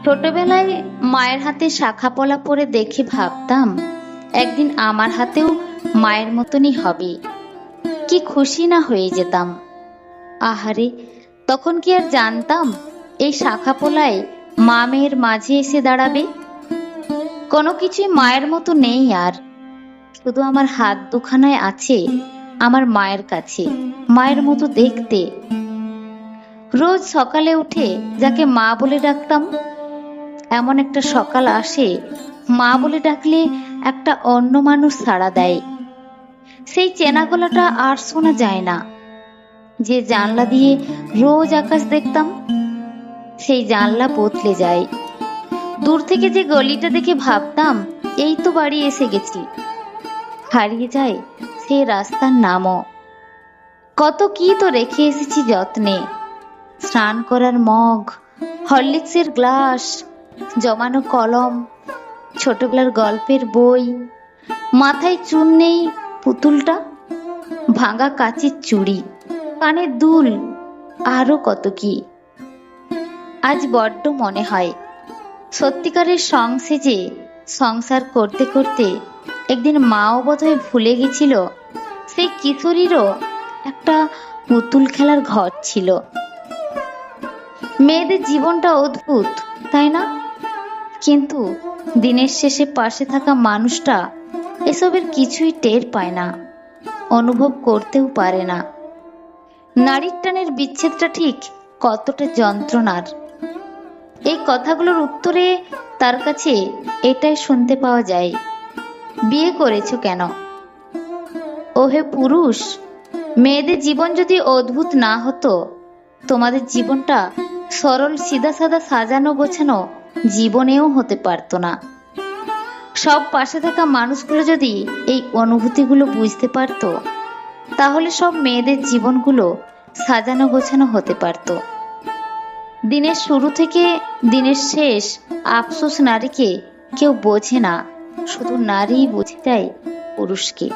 ছোটবেলায় মায়ের হাতে শাখা পলা পরে দেখে ভাবতাম একদিন আমার হাতেও মায়ের মতনই হবে। কি খুশি না হয়ে যেতাম। আহারে, তখন কি আর জানতাম এই শাখা পলায় মা মেয়ের মাঝে এসে দাঁড়াবে। কোনো কিছুই মায়ের মতো নেই আর, শুধু আমার হাত দুখানায় আছে আমার মায়ের কাছে, মায়ের মতো দেখতে। রোজ সকালে উঠে যাকে মা বলে ডাকতাম, এমন একটা সকাল আসে মা বলে ডাকলে একটা অন্য মানুষ সাড়া দেয়। সেই চেনা গলাটা আর শোনা যায় না। যে জানলা দিয়ে রোজ আকাশ দেখতাম, সেই জানলা বদলে যায়। দূর থেকে যে গলিটা দেখে ভাবতাম এই তো বাড়ি এসে গেছি, হারিয়ে যায় সেই রাস্তার নামও। কত কি তো রেখে এসেছি যত্নে, স্নান করার মগ, হরলিক্সের গ্লাস, জমানো কলম, ছোটবেলার গল্পের বই, মাথায় চুন নেই পুতুলটা, ভাঙা কাচের চুড়ি, কানের দুল, আরো কত কি। আজ বড্ড মনে হয় সত্যিকারের সং সেজে সংসার করতে করতে একদিন মাও বোধহয় ভুলে গেছিল সেই কিশোরীরও একটা পুতুল খেলার ঘর ছিল। মেয়েদের জীবনটা অদ্ভুত, তাই না? কিন্তু দিনের শেষে পাশে থাকা মানুষটা এসবের কিছুই টের পায় না, অনুভব করতেও পারে না। নারীর টানের বিচ্ছেদটা ঠিক কতটা যন্ত্রণার, এই কথাগুলোর উত্তরে তার কাছে এটাই শুনতে পাওয়া যায়, বিয়ে করেছো কেন? ওহে পুরুষ, মেয়েদের জীবন যদি অদ্ভুত না হতো, তোমাদের জীবনটা সরল সিধা সাদা সাজানো গোছানো জীবনেও হতে পারতো না। সব পাশে থাকা মানুষগুলো যদি এই অনুভূতিগুলো বুঝতে পারতো, তাহলে সব মেয়েদের জীবনগুলো সাজানো গোছানো হতে পারত। দিনের শুরু থেকে দিনের শেষ আফসোস নারীকে কেউ বোঝে না, শুধু নারীই বুঝে দেয় পুরুষকে।